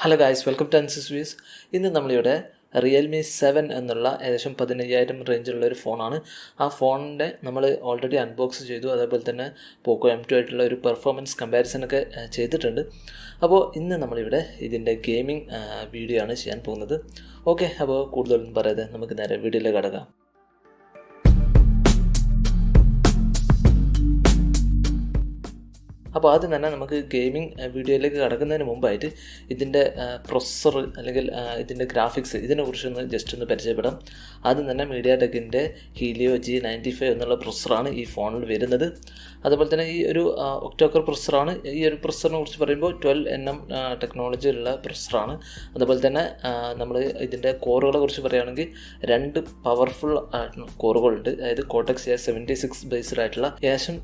Hello guys, welcome to Ansi's. ഇന്ന് നമ്മളിവിടെ Realme 7 എന്നുള്ള ഏകദേശം 15,000 റേഞ്ചിലുള്ള ഒരു ഫോണാണ്. ആ ഫോണിൻ്റെ നമ്മൾ ഓൾറെഡി അൺബോക്സ് ചെയ്തു. അതേപോലെ തന്നെ പോക്കോ M2 ആയിട്ടുള്ള ഒരു പെർഫോമൻസ് കമ്പാരിസനൊക്കെ ചെയ്തിട്ടുണ്ട്. അപ്പോൾ ഇന്ന് നമ്മളിവിടെ ഇതിൻ്റെ ഗെയിമിംഗ് വീഡിയോ ആണ് ചെയ്യാൻ പോകുന്നത്. ഓക്കെ, അപ്പോൾ കൂടുതലൊന്നും പറയാതെ നമുക്ക് നേരെ വീഡിയോയിലേക്ക് കടക്കാം. അപ്പോൾ ആദ്യം തന്നെ നമുക്ക് ഗെയിമിംഗ് വീഡിയോയിലേക്ക് കടക്കുന്നതിന് മുമ്പായിട്ട് ഇതിൻ്റെ പ്രൊസസ്സർ അല്ലെങ്കിൽ ഇതിൻ്റെ ഗ്രാഫിക്സ് ഇതിനെക്കുറിച്ചൊന്ന് ജസ്റ്റ് ഒന്ന് പരിചയപ്പെടാം. ആദ്യം തന്നെ മീഡിയാടെക്കിൻ്റെ ഹീലിയോ G95 എന്നുള്ള പ്രൊസസ്സറാണ് ഈ ഫോണിൽ വരുന്നത്. അതുപോലെ തന്നെ ഈ ഒരു ഒക്ടോക്കർ പ്രൊസസ്സറാണ്. ഈ ഒരു പ്രൊസസ്സറിനെ കുറിച്ച് പറയുമ്പോൾ 12nm ടെക്നോളജിയുള്ള പ്രൊസസ്സറാണ്. അതുപോലെ തന്നെ നമ്മൾ ഇതിൻ്റെ കോറുകളെ കുറിച്ച് പറയുകയാണെങ്കിൽ 2 പവർഫുൾ കോറുകളുണ്ട്. അതായത് കോർട്ടെക്സ് A76 ബേസ്ഡ് ആയിട്ടുള്ള ഏകദേശം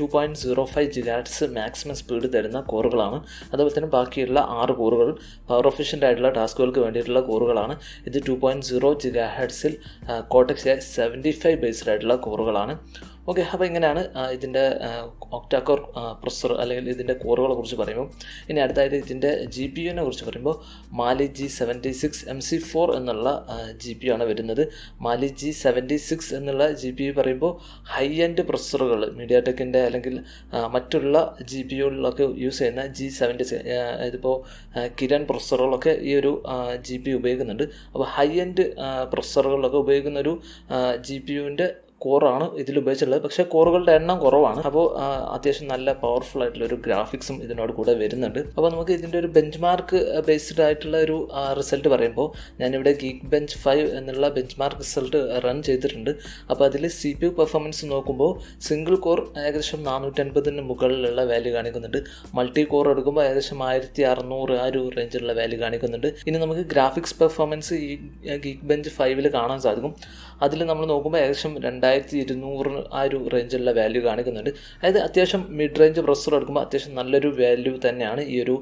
2.05 GHz മാക്സിമം സ്പീഡ് തരുന്ന കോറുകളാണ്. അതുപോലെ തന്നെ ബാക്കിയുള്ള 6 കോറുകൾ പവർ എഫിഷ്യൻ്റ് ആയിട്ടുള്ള ടാസ്കുകൾക്ക് വേണ്ടിയിട്ടുള്ള കോറുകളാണ്. ഇത് 2.0 GHz കോർട്ടെക്സ് A75 ബേസ്ഡ് ആയിട്ടുള്ള കോറുകളാണ്. ഓക്കെ, അപ്പോൾ ഇങ്ങനെയാണ് ഇതിൻ്റെ ഒക്ടാകോർ പ്രൊസസ്സർ അല്ലെങ്കിൽ ഇതിൻ്റെ കോറുകളെ കുറിച്ച് പറയുമ്പോൾ. ഇനി അടുത്തായിട്ട് ഇതിൻ്റെ GPU കുറിച്ച് പറയുമ്പോൾ മാലി G76 MC4 എന്നുള്ള GPU ആണ് വരുന്നത്. മാലി G76 എന്നുള്ള GPU പറയുമ്പോൾ ഹൈ എൻഡ് പ്രൊസസ്സറുകൾ മീഡിയാടെക്കിൻ്റെ അല്ലെങ്കിൽ മറ്റുള്ള GPUകളിലൊക്കെ യൂസ് ചെയ്യുന്ന G76 ഇതിപ്പോൾ കിരൺ പ്രൊസസ്സറുകളൊക്കെ ഈ ഒരു GPU ഉപയോഗിക്കുന്നുണ്ട്. അപ്പോൾ ഹൈ എൻഡ് പ്രൊസസ്സറുകളിലൊക്കെ ഉപയോഗിക്കുന്ന ഒരു GPUവിൻ്റെ കോറാണ് ഇതിൽ ഉപയോഗിച്ചിട്ടുള്ളത്. പക്ഷേ കോറുകളുടെ എണ്ണം കുറവാണ്. അപ്പോൾ അത്യാവശ്യം നല്ല പവർഫുൾ ആയിട്ടുള്ള ഒരു ഗ്രാഫിക്സും ഇതിനോട് കൂടെ വരുന്നുണ്ട്. അപ്പോൾ നമുക്ക് ഇതിൻ്റെ ഒരു ബെഞ്ച് മാർക്ക് ബേസ്ഡ് ആയിട്ടുള്ള ഒരു റിസൾട്ട് പറയുമ്പോൾ ഞാനിവിടെ ഗീക്ക് ബെഞ്ച് 5 എന്നുള്ള ബെഞ്ച് മാർക്ക് റിസൾട്ട് റൺ ചെയ്തിട്ടുണ്ട്. അപ്പോൾ അതിൽ CPU പെർഫോമൻസ് നോക്കുമ്പോൾ സിംഗിൾ കോർ ഏകദേശം 450 മുകളിലുള്ള വാല്യൂ കാണിക്കുന്നുണ്ട്. മൾട്ടി കോർ എടുക്കുമ്പോൾ ഏകദേശം 1600 ആ ഒരു റേഞ്ചിലുള്ള വാല്യൂ കാണിക്കുന്നുണ്ട്. ഇനി നമുക്ക് ഗ്രാഫിക്സ് പെർഫോമൻസ് ഈ ഗീക്ക് ബെഞ്ച് 5 കാണാൻ സാധിക്കും. അതിൽ നമ്മൾ നോക്കുമ്പോൾ ഏകദേശം 2200 ആ ഒരു റേഞ്ചിലുള്ള വാല്യൂ കാണിക്കുന്നുണ്ട്. അതായത് അത്യാവശ്യം മിഡ് റേഞ്ച് പ്രൊസസ്സർ എടുക്കുമ്പോൾ അത്യാവശ്യം നല്ലൊരു വാല്യൂ തന്നെയാണ് ഈ ഒരു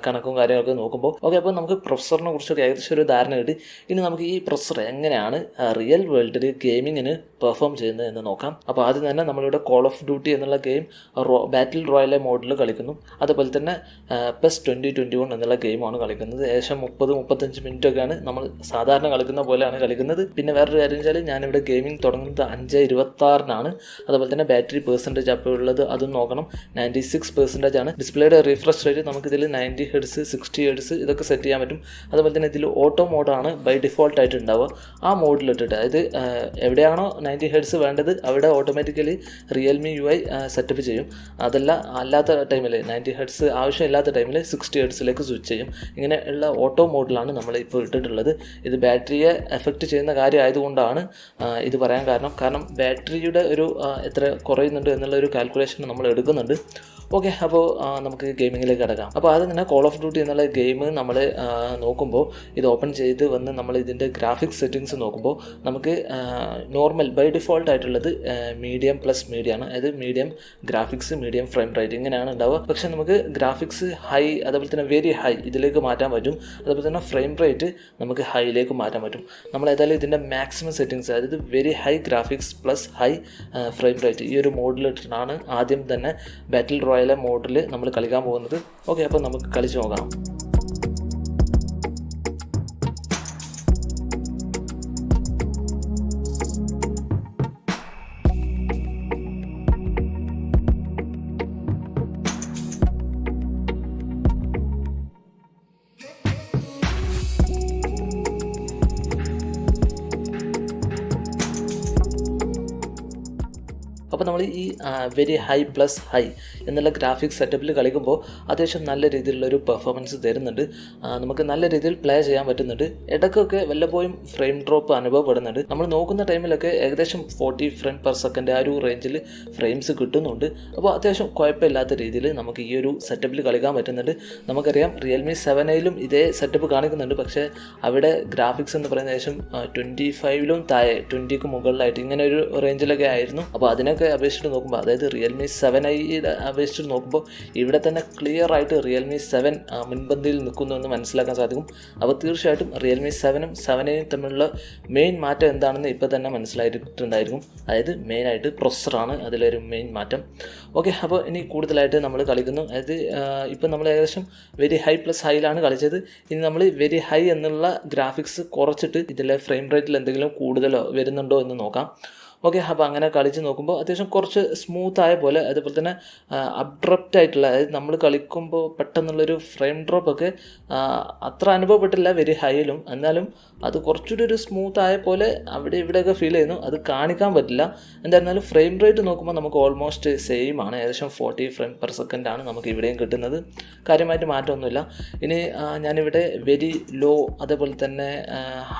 കണക്കും കാര്യങ്ങളൊക്കെ നോക്കുമ്പോൾ. ഓക്കെ, അപ്പോൾ നമുക്ക് പ്രൊസസ്സറിനെ കുറിച്ചൊരു ഏകദേശം ഒരു ധാരണ കിട്ടി. ഇനി നമുക്ക് ഈ പ്രൊസസ്സർ എങ്ങനെയാണ് റിയൽ വേൾഡിൽ ഗെയിമിങ്ങിന് പെർഫോം ചെയ്യുന്നത് എന്ന് നോക്കാം. അപ്പോൾ ആദ്യം തന്നെ നമ്മളിവിടെ കോൾ ഓഫ് ഡ്യൂട്ടി എന്നുള്ള ഗെയിം ബാറ്റിൽ റോയലെ മോഡിൽ കളിക്കുന്നു. അതുപോലെ തന്നെ PES 2021 എന്നുള്ള ഗെയിമാണ് കളിക്കുന്നത്. ഏകദേശം 30-35 മിനിറ്റൊക്കെയാണ് നമ്മൾ സാധാരണ കളിക്കുന്ന പോലെയാണ് കളിക്കുന്നത്. പിന്നെ വേറൊരു കാര്യം വെച്ചാൽ ഞാനിവിടെ ഗെയിമിംഗ് തുടങ്ങുന്നത് 5:26 അതുപോലെ തന്നെ ബാറ്ററി പെർസെൻറ്റേജ് അപ്പോൾ ഉള്ളത് അതും നോക്കണം. 96% ആണ്. ഡിസ്പ്ലേയുടെ റീഫ്രഷ് റേറ്റ് നമുക്കിതിൽ 90 Hz 60 Hz ഇതൊക്കെ സെറ്റ് ചെയ്യാൻ പറ്റും. അതുപോലെ തന്നെ ഇതിൽ ഓട്ടോ മോഡാണ് ബൈ ഡിഫോൾട്ട് ആയിട്ട് ഉണ്ടാവുക. ആ മോഡിലിട്ടിട്ട് അതായത് എവിടെയാണോ 90 Hz വേണ്ടത് അവിടെ ഓട്ടോമാറ്റിക്കലി റിയൽമി UI സെറ്റപ്പ് ചെയ്യും. അല്ലാത്ത ടൈമിൽ 90 Hz ആവശ്യമില്ലാത്ത ടൈമിൽ 60 Hz സ്വിച്ച് ചെയ്യും. ഇങ്ങനെ ഉള്ള ഓട്ടോ മോഡിലാണ് നമ്മൾ ഇപ്പോൾ ഇട്ടിട്ടുള്ളത്. ഇത് ബാറ്ററിയെ എഫക്റ്റ് ചെയ്യുന്ന കാര്യം ആയതുകൊണ്ടാണ് ഇത് പറയാൻ കാരണം ബാറ്ററിയുടെ ഒരു എത്ര കുറയുന്നുണ്ട് എന്നുള്ള ഒരു കാൽക്കുലേഷൻ നമ്മൾ എടുക്കുന്നുണ്ട്. ഓക്കെ, അപ്പോൾ നമുക്ക് ഗെയിമിങ്ങിലേക്ക് കിടക്കാം. അപ്പോൾ ആദ്യം തന്നെ കോൾ ഓഫ് ഡ്യൂട്ടി എന്നുള്ള ഗെയിം നമ്മൾ നോക്കുമ്പോൾ ഇത് ഓപ്പൺ ചെയ്ത് വന്ന് നമ്മൾ ഇതിൻ്റെ ഗ്രാഫിക്സ് സെറ്റിങ്സ് നോക്കുമ്പോൾ നമുക്ക് നോർമൽ ബൈ ഡിഫോൾട്ട് ആയിട്ടുള്ളത് മീഡിയം പ്ലസ് മീഡിയമാണ്. അതായത് medium graphics, medium frame rate ഇങ്ങനെയാണ് ഉണ്ടാവുക. പക്ഷേ നമുക്ക് ഗ്രാഫിക്സ് ഹൈ അതുപോലെ തന്നെ വെരി ഹൈ ഇതിലേക്ക് മാറ്റാൻ പറ്റും. അതുപോലെ തന്നെ ഫ്രെയിം റേറ്റ് നമുക്ക് ഹൈയിലേക്ക് മാറ്റാൻ പറ്റും. നമ്മൾ ഏതായാലും ഇതിൻ്റെ മാക്സിമം സെറ്റിങ്സ് അതായത് very high graphics plus high frame rate ഈ ഒരു മോഡിലിട്ടാണ് ആദ്യം തന്നെ ബാറ്റിൽ റോയൽ മോഡിൽ നമ്മൾ കളിക്കാൻ പോകുന്നത്. ഓക്കെ, അപ്പോൾ നമുക്ക് കളിച്ച് നോക്കാം. അപ്പോൾ നമ്മൾ ഈ വെരി ഹൈ പ്ലസ് ഹൈ എന്നുള്ള ഗ്രാഫിക്സ് സെറ്റപ്പിൽ കളിക്കുമ്പോൾ അത്യാവശ്യം നല്ല രീതിയിലുള്ളൊരു പെർഫോമൻസ് തരുന്നുണ്ട്. നമുക്ക് നല്ല രീതിയിൽ പ്ലേ ചെയ്യാൻ പറ്റുന്നുണ്ട്. ഇടയ്ക്കൊക്കെ വല്ലപ്പോഴും ഫ്രെയിം ഡ്രോപ്പ് അനുഭവപ്പെടുന്നുണ്ട്. നമ്മൾ നോക്കുന്ന ടൈമിലൊക്കെ ഏകദേശം 40 ഫ്രെയിം പെർ സെക്കൻഡ് ആ ഒരു റേഞ്ചിൽ ഫ്രെയിംസ് കിട്ടുന്നുണ്ട്. അപ്പോൾ അത്യാവശ്യം കുഴപ്പമില്ലാത്ത രീതിയിൽ നമുക്ക് ഈ ഒരു സെറ്റപ്പിൽ കളിക്കാൻ പറ്റുന്നുണ്ട്. നമുക്കറിയാം റിയൽമി 7 ഇതേ സെറ്റപ്പ് കാണിക്കുന്നുണ്ട്. പക്ഷേ അവിടെ ഗ്രാഫിക്സ് എന്ന് പറയുന്നത് ഏകദേശം 25 താഴെ 20ക്ക് മുകളിലായിട്ട് ഇങ്ങനെ ഒരു റേഞ്ചിലൊക്കെ ആയിരുന്നു. അപ്പോൾ അതിനൊക്കെ ഒക്കെ അപേക്ഷിച്ചിട്ട് നോക്കുമ്പോൾ, അതായത് റിയൽമി 7i അപേക്ഷിച്ചിട്ട് നോക്കുമ്പോൾ ഇവിടെ തന്നെ ക്ലിയർ ആയിട്ട് റിയൽമി 7 മുൻപന്തിയിൽ നിൽക്കുന്നു എന്ന് മനസ്സിലാക്കാൻ സാധിക്കും. അപ്പോൾ തീർച്ചയായിട്ടും റിയൽമി 7ഉം 7iയും തമ്മിലുള്ള മെയിൻ മാറ്റം എന്താണെന്ന് ഇപ്പോൾ തന്നെ മനസ്സിലായിട്ടുണ്ടായിരിക്കും. അതായത് മെയിനായിട്ട് പ്രൊസസ്സറാണ് അതിലൊരു മെയിൻ മാറ്റം. ഓക്കെ, അപ്പോൾ ഇനി കൂടുതലായിട്ട് നമ്മൾ കളിക്കുന്നു. അതായത് ഇപ്പം നമ്മൾ ഏകദേശം വെരി ഹൈ പ്ലസ് ഹൈയിലാണ് കളിച്ചത്. ഇനി നമ്മൾ വെരി ഹൈ എന്നുള്ള ഗ്രാഫിക്സ് കുറച്ചിട്ട് ഇതിലെ ഫ്രെയിം റേറ്റിൽ എന്തെങ്കിലും കൂടുതലോ വരുന്നുണ്ടോ എന്ന് നോക്കാം. ഓക്കെ, അപ്പോൾ അങ്ങനെ കളിച്ച് നോക്കുമ്പോൾ അത്യാവശ്യം കുറച്ച് സ്മൂത്തായ പോലെ, അതുപോലെ തന്നെ അബ്രപ്റ്റ് ആയിട്ടുള്ള, അതായത് നമ്മൾ കളിക്കുമ്പോൾ പെട്ടെന്നുള്ളൊരു ഫ്രെയിം ഡ്രോപ്പൊക്കെ അത്ര അനുഭവപ്പെട്ടില്ല വെരി ഹൈയിലും. എന്നാലും അത് കുറച്ചുകൂടി ഒരു സ്മൂത്തായ പോലെ അവിടെ ഇവിടെയൊക്കെ ഫീൽ ചെയ്യുന്നു. അത് കാണിക്കാൻ പറ്റില്ല. എന്തായിരുന്നാലും ഫ്രെയിം റേറ്റ് നോക്കുമ്പോൾ നമുക്ക് ഓൾമോസ്റ്റ് സെയിം ആണ്. ഏകദേശം 40 ഫ്രെയിം പെർ സെക്കൻഡ് ആണ് നമുക്ക് ഇവിടെയും കിട്ടുന്നത്. കാര്യമായിട്ട് മാറ്റമൊന്നുമില്ല. ഇനി ഞാനിവിടെ വെരി ലോ, അതേപോലെ തന്നെ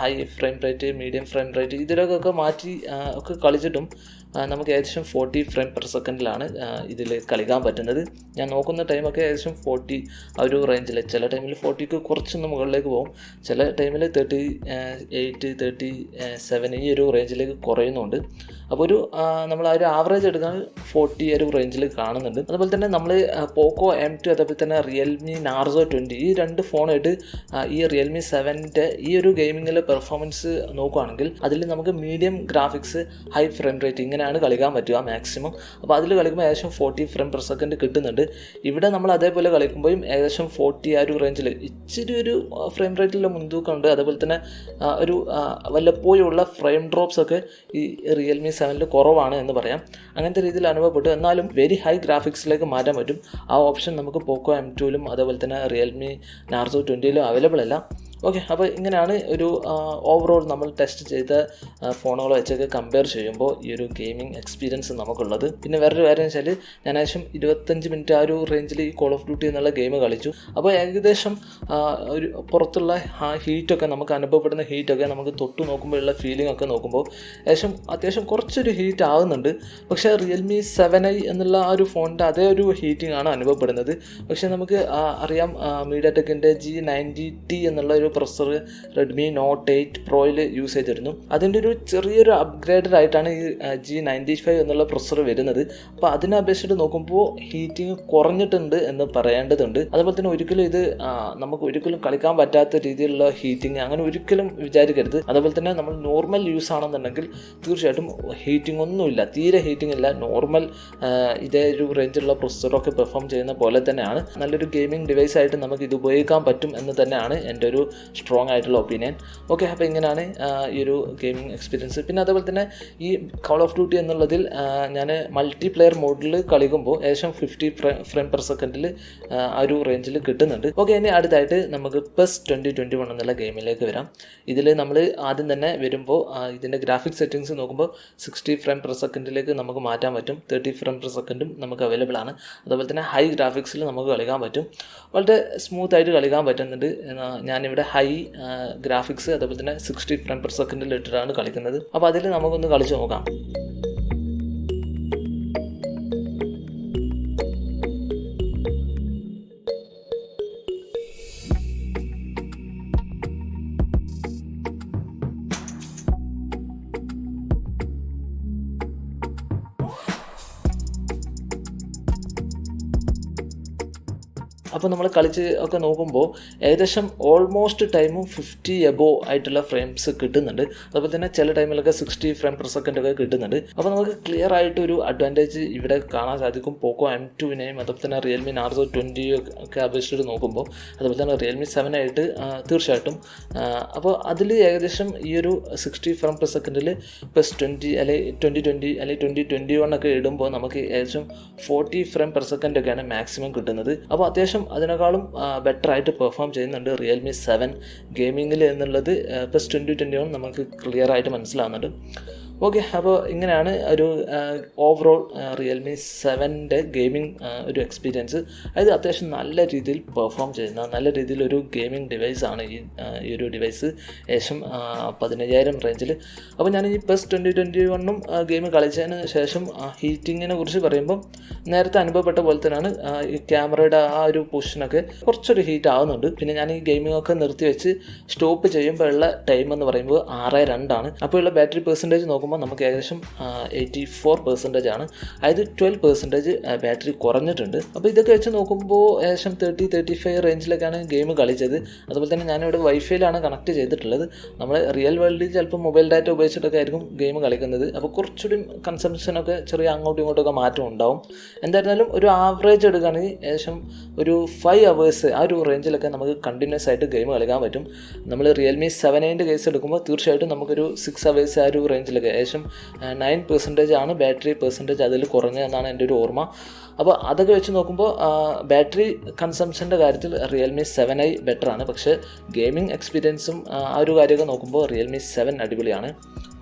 high frame rate, medium frame rate ഇതിലൊക്കെ മാറ്റി ഒക്കെ കളിച്ചിട്ടും നമുക്ക് ഏകദേശം 40 ഫ്രെയിം പെർ സെക്കൻഡിലാണ് ഇതിൽ കളിക്കാൻ പറ്റുന്നത്. ഞാൻ നോക്കുന്ന ടൈമൊക്കെ ഏകദേശം 40 ആ ഒരു റേഞ്ചിൽ. ചില ടൈമിൽ 40ക്ക് കുറച്ചൊന്ന് മുകളിലേക്ക് പോകും, ചില ടൈമിൽ 38, 37 ഈ ഒരു റേഞ്ചിലേക്ക് കുറയുന്നുണ്ട്. അപ്പോൾ നമ്മൾ ആ ഒരു ആവറേജ് എടുക്കാൻ 40 ഒരു റേഞ്ചിൽ കാണുന്നുണ്ട്. അതുപോലെ തന്നെ നമ്മൾ പോക്കോ M2 അതേപോലെ തന്നെ റിയൽമി നാർസോ 20 ഈ രണ്ട് ഫോണായിട്ട് ഈ റിയൽമി 7ൻ്റെ ഈ ഒരു ഗെയിമിങ്ങിലെ പെർഫോമൻസ് നോക്കുകയാണെങ്കിൽ അതിൽ നമുക്ക് medium graphics, high frame rate ഇങ്ങനെയാണ് കളിക്കാൻ പറ്റുക മാക്സിമം. അപ്പോൾ അതിൽ കളിക്കുമ്പോൾ ഏകദേശം 40 ഫ്രെയിം പെർ സെക്കൻഡ് കിട്ടുന്നുണ്ട്. ഇവിടെ നമ്മൾ അതേപോലെ കളിക്കുമ്പോഴും ഏകദേശം 40 ആ ഒരു റേഞ്ചിൽ ഇച്ചിരി ഒരു ഫ്രെയിം റേറ്റിലുള്ള മുൻതൂക്കമുണ്ട്. അതേപോലെ തന്നെ ഒരു വല്ലപ്പോഴുള്ള ഫ്രെയിം ഡ്രോപ്സ് ഒക്കെ ഈ റിയൽമി 7ൽ കുറവാണ് എന്ന് പറയാം. അങ്ങനത്തെ രീതിയിൽ അനുഭവപ്പെട്ടു. എന്നാലും വെരി ഹൈ ഗ്രാഫിക്സിലേക്ക് മാറ്റാൻ പറ്റും. ആ ഓപ്ഷൻ നമുക്ക് പോക്കോ M2ലും അതേപോലെ തന്നെ റിയൽമി നാർസോ 20ലും അവൈലബിൾ അല്ല. ഓക്കെ, അപ്പോൾ ഇങ്ങനെയാണ് ഒരു ഓവറോൾ നമ്മൾ ടെസ്റ്റ് ചെയ്ത ഫോണുകൾ വെച്ചൊക്കെ കമ്പയർ ചെയ്യുമ്പോൾ ഈ ഒരു ഗെയിമിംഗ് എക്സ്പീരിയൻസ് നമുക്കുള്ളത്. പിന്നെ വേറൊരു കാര്യം വെച്ചാൽ ഞാൻ ഏകദേശം 25 മിനിറ്റ് ആ ഒരു റേഞ്ചിൽ ഈ കോൾ ഓഫ് ഡ്യൂട്ടി എന്നുള്ള ഗെയിം കളിച്ചു. അപ്പോൾ ഏകദേശം ഒരു പുറത്തുള്ള ഹീറ്റൊക്കെ, നമുക്ക് അനുഭവപ്പെടുന്ന ഹീറ്റൊക്കെ നമുക്ക് തൊട്ട് നോക്കുമ്പോഴുള്ള ഫീലിംഗ് ഒക്കെ നോക്കുമ്പോൾ അത്യാവശ്യം കുറച്ചൊരു ഹീറ്റ് ആകുന്നുണ്ട്. പക്ഷേ റിയൽമി 7i എന്നുള്ള ആ ഒരു ഫോണിൻ്റെ അതേ ഒരു ഹീറ്റിംഗ് ആണ് അനുഭവപ്പെടുന്നത്. പക്ഷേ നമുക്ക് അറിയാം മീഡിയാടെക്കിൻ്റെ G90T എന്നുള്ള ഒരു പ്രൊസസ്സർ റെഡ്മി നോട്ട് 8 പ്രോയിൽ യൂസ് ചെയ്തിരുന്നു. അതിൻ്റെ ഒരു ചെറിയൊരു അപ്ഗ്രേഡഡ് ആയിട്ടാണ് ഈ G95 എന്നുള്ള പ്രൊസസ്സർ വരുന്നത്. അപ്പോൾ അതിനെ അപേക്ഷിച്ചിട്ട് നോക്കുമ്പോൾ ഹീറ്റിംഗ് കുറഞ്ഞിട്ടുണ്ട് എന്ന് പറയേണ്ടതുണ്ട്. അതുപോലെ തന്നെ ഒരിക്കലും ഇത് നമുക്ക് ഒരിക്കലും കളിക്കാൻ പറ്റാത്ത രീതിയിലുള്ള ഹീറ്റിംഗ് അങ്ങനെ ഒരിക്കലും വിചാരിക്കരുത്. അതുപോലെ തന്നെ നമ്മൾ നോർമൽ യൂസ് ആണെന്നുണ്ടെങ്കിൽ തീർച്ചയായിട്ടും ഹീറ്റിംഗ് ഒന്നുമില്ല, തീരെ ഹീറ്റിംഗ് ഇല്ല. നോർമൽ ഇതേ ഒരു റേഞ്ചിലുള്ള പ്രൊസസ്സറൊക്കെ പെർഫോം ചെയ്യുന്ന പോലെ തന്നെയാണ്. നല്ലൊരു ഗെയിമിംഗ് ഡിവൈസ് ആയിട്ട് നമുക്ക് ഇത് ഉപയോഗിക്കാൻ പറ്റും എന്ന് തന്നെയാണ് എൻ്റെ ഒരു സ്ട്രോങ് ആയിട്ടുള്ള ഒപ്പീനിയൻ. ഓക്കെ, അപ്പോൾ ഇങ്ങനെയാണ് ഈ ഒരു ഗെയിമിംഗ് എക്സ്പീരിയൻസ്. പിന്നെ അതേപോലെ തന്നെ ഈ കോൾ ഓഫ് ഡ്യൂട്ടി എന്നുള്ളതിൽ ഞാൻ മൾട്ടിപ്ലെയർ മോഡിൽ കളിക്കുമ്പോൾ ഏകദേശം 50 ഫ്രെയിം പെർ സെക്കൻഡിൽ ആ ഒരു റേഞ്ചിൽ കിട്ടുന്നുണ്ട്. ഓക്കെ, ഇനി അടുത്തായിട്ട് നമുക്ക് PES 2021 എന്നുള്ള ഗെയിമിലേക്ക് വരാം. ഇതിൽ നമ്മൾ ആദ്യം തന്നെ വരുമ്പോൾ ഇതിൻ്റെ ഗ്രാഫിക്സ് സെറ്റിങ്സ് നോക്കുമ്പോൾ 60 ഫ്രെയിം പെർ സെക്കൻഡിലേക്ക് നമുക്ക് മാറ്റാൻ പറ്റും. 30 ഫ്രെയിം പെർ സെക്കൻഡും നമുക്ക് അവൈലബിൾ ആണ്. അതുപോലെ തന്നെ ഹൈ ഗ്രാഫിക്സിൽ നമുക്ക് കളിക്കാൻ പറ്റും. വളരെ സ്മൂത്തായിട്ട് കളിക്കാൻ പറ്റുന്നുണ്ട്. ഞാനിവിടെ ഹൈ ഗ്രാഫിക്സ് അതേപോലെ തന്നെ 60 ഫ്രെയിം പെർ സെക്കൻഡിൽ ഇട്ടിട്ടാണ് കളിക്കുന്നത്. അപ്പോൾ അതിൽ നമുക്കൊന്ന് കളിച്ച് നോക്കാം. അപ്പോൾ നമ്മൾ കളിച്ച് ഒക്കെ നോക്കുമ്പോൾ ഏകദേശം ഓൾമോസ്റ്റ് ടൈമും 50 എബോ ആയിട്ടുള്ള ഫ്രെയിംസ് കിട്ടുന്നുണ്ട്. അതുപോലെ തന്നെ ചില ടൈമിലൊക്കെ 60 ഫ്രെയിം പെർ സെക്കൻഡ് ഒക്കെ കിട്ടുന്നുണ്ട്. അപ്പോൾ നമുക്ക് ക്ലിയർ ആയിട്ടൊരു അഡ്വാൻറ്റേജ് ഇവിടെ കാണാൻ സാധിക്കും പോക്കോ M2നെയും അതുപോലെ തന്നെ റിയൽമി നാർസോ 20 ഒക്കെ അപേക്ഷിച്ചിട്ട് നോക്കുമ്പോൾ, അതുപോലെ തന്നെ റിയൽമി 7 ആയിട്ട് തീർച്ചയായിട്ടും. അപ്പോൾ അതിൽ ഏകദേശം ഈ ഒരു 60 ഫ്രെയിം പെർ സെക്കൻഡിൽ PES 20 അല്ലെങ്കിൽ 2020 അല്ലെങ്കിൽ 2021 ഒക്കെ ഇടുമ്പോൾ നമുക്ക് ഏകദേശം 40 ഫ്രെയിം പെർ സെക്കൻഡ് ഒക്കെയാണ് മാക്സിമം കിട്ടുന്നത്. അപ്പോൾ അത്യാവശ്യം അതിനേക്കാളും ബെറ്ററായിട്ട് പെർഫോം ചെയ്യുന്നുണ്ട് റിയൽമി 7 ഗെയിമിങ്ങിൽ എന്നുള്ളത് PES 2021 നമുക്ക് ക്ലിയർ ആയിട്ട് മനസ്സിലാവുന്നുണ്ട്. ഓക്കെ, അപ്പോൾ ഇങ്ങനെയാണ് ഒരു ഓവറോൾ റിയൽമി 7ൻ്റെ ഗെയിമിംഗ് ഒരു എക്സ്പീരിയൻസ്. അതായത് അത്യാവശ്യം നല്ല രീതിയിൽ പെർഫോം ചെയ്യുന്ന നല്ല രീതിയിലൊരു ഗെയിമിംഗ് ഡിവൈസാണ് ഈ ഒരു ഡിവൈസ്. ഏകദേശം 15,000 റേഞ്ചിൽ. അപ്പോൾ ഞാൻ ഈ PES 2021 ഗെയിം കളിച്ചതിന് ശേഷം ഹീറ്റിങ്ങിനെ കുറിച്ച് പറയുമ്പം നേരത്തെ അനുഭവപ്പെട്ട പോലെ തന്നെയാണ്. ഈ ക്യാമറയുടെ ആ ഒരു പൊസിഷനൊക്കെ കുറച്ചൊരു ഹീറ്റ് ആവുന്നുണ്ട്. പിന്നെ ഞാൻ ഈ ഗെയിമിംഗ് ഒക്കെ നിർത്തി വെച്ച് സ്റ്റോപ്പ് ചെയ്യുമ്പോഴുള്ള ടൈം എന്ന് പറയുമ്പോൾ 6:02 ആണ്. അപ്പോൾ ഉള്ള ബാറ്ററി പെർസെൻറ്റേജ് നോക്കുമ്പോൾ നോക്കുമ്പോൾ നമുക്ക് ഏകദേശം 84% ആണ്, അതായത് 12% ബാറ്ററി കുറഞ്ഞിട്ടുണ്ട്. അപ്പോൾ ഇതൊക്കെ വെച്ച് നോക്കുമ്പോൾ ഏകദേശം 30-35 റേഞ്ചിലൊക്കെയാണ് ഗെയിം കളിച്ചത്. അതുപോലെ തന്നെ ഞാനിവിടെ വൈഫൈയിലാണ് കണക്ട് ചെയ്തിട്ടുള്ളത്. നമ്മൾ റിയൽ വേൾഡിൽ ചിലപ്പോൾ മൊബൈൽ ഡാറ്റ ഉപയോഗിച്ചിട്ടൊക്കെ ആയിരിക്കും ഗെയിം കളിക്കുന്നത്. അപ്പോൾ കുറച്ചുകൂടി കൺസംഷനൊക്കെ ചെറിയ അങ്ങോട്ടും ഇങ്ങോട്ടൊക്കെ മാറ്റം ഉണ്ടാവും. എന്തായിരുന്നാലും ഒരു ആവറേജ് എടുക്കുകയാണെങ്കിൽ ഏകദേശം ഒരു 5 hours ആ ഒരു റേഞ്ചിലൊക്കെ നമുക്ക് കണ്ടിന്യൂസ് ആയിട്ട് ഗെയിം കളിക്കാൻ പറ്റും. നമ്മൾ റിയൽമി 7 കേസ് എടുക്കുമ്പോൾ തീർച്ചയായിട്ടും നമുക്കൊരു 6 hours ആ ഒരു റേഞ്ചിലൊക്കെ ഏകദേശം 9% ആണ് ബാറ്ററി പെർസെൻറ്റേജ് അതിൽ കുറഞ്ഞതെന്നാണ് എൻ്റെ ഒരു ഓർമ്മ. അപ്പോൾ അതൊക്കെ വെച്ച് നോക്കുമ്പോൾ ബാറ്ററി കൺസംഷൻ്റെ കാര്യത്തിൽ റിയൽമി 7i ബെറ്ററാണ്. പക്ഷേ ഗെയിമിംഗ് എക്സ്പീരിയൻസും ആ ഒരു കാര്യമൊക്കെ നോക്കുമ്പോൾ റിയൽമി 7 അടിപൊളിയാണ്.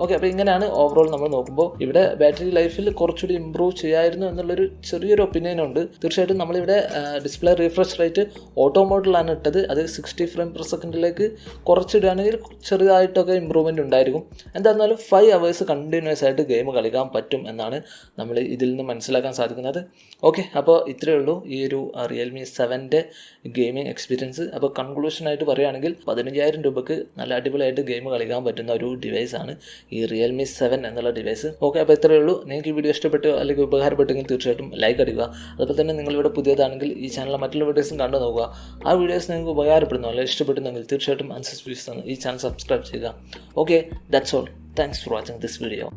ഓക്കെ, അപ്പോൾ ഇങ്ങനെയാണ് ഓവറോൾ നമ്മൾ നോക്കുമ്പോൾ. ഇവിടെ ബാറ്ററി ലൈഫിൽ കുറച്ചുകൂടി ഇമ്പ്രൂവ് ചെയ്യായിരുന്നു എന്നുള്ളൊരു ചെറിയൊരു ഒപ്പീനിയൻ ഉണ്ട്. തീർച്ചയായിട്ടും നമ്മളിവിടെ ഡിസ്പ്ലേ റീഫ്രഷ് റേറ്റ് ഓട്ടോ മോഡിലാണ് ഇട്ടത്. അത് 60 ഫ്രെയിം/സെക്കൻഡിലേക്ക് കുറച്ചിടുകയാണെങ്കിൽ ചെറുതായിട്ടൊക്കെ ഇമ്പ്രൂവ്മെൻറ്റ് ഉണ്ടായിരിക്കും. എന്തായിരുന്നാലും 5 hours കണ്ടിന്യൂസ് ആയിട്ട് ഗെയിം കളിക്കാൻ പറ്റും എന്നാണ് നമ്മൾ ഇതിൽ നിന്ന് മനസ്സിലാക്കാൻ സാധിക്കുന്നത്. ഓക്കെ, അപ്പോൾ ഇത്രയേ ഉള്ളൂ ഈ ഒരു റിയൽമി 7 ഗെയിമിംഗ് എക്സ്പീരിയൻസ്. അപ്പോൾ കൺക്ലൂഷനായിട്ട് പറയുകയാണെങ്കിൽ 15,000 രൂപയ്ക്ക് നല്ല അടിപൊളിയായിട്ട് ഗെയിം കളിക്കാൻ പറ്റുന്ന ഒരു ഡിവൈസാണ് ഈ റിയൽമി 7 എന്നുള്ള ഡിവൈസ്. ഓക്കെ, അപ്പോൾ ഇത്രയേ ഉള്ളൂ. നിങ്ങൾക്ക് ഈ വീഡിയോ ഇഷ്ടപ്പെട്ടോ അല്ലെങ്കിൽ ഉപകാരപ്പെട്ടെങ്കിൽ തീർച്ചയായിട്ടും ലൈക്ക് അടിക്കുക. അതുപോലെ തന്നെ നിങ്ങളിവിടെ പുതിയതാണെങ്കിൽ ഈ ചാനലിലെ മറ്റുള്ള വീഡിയോസും കണ്ടു നോക്കുക. ആ വീഡിയോസ് നിങ്ങൾക്ക് ഉപകാരപ്പെടുന്നു അല്ലെങ്കിൽ ഇഷ്ടപ്പെടുന്നെങ്കിൽ തീർച്ചയായിട്ടും ഈ ചാനൽ സബ്സ്ക്രൈബ് ചെയ്യുക. Okay, that's all. Thanks for watching this video.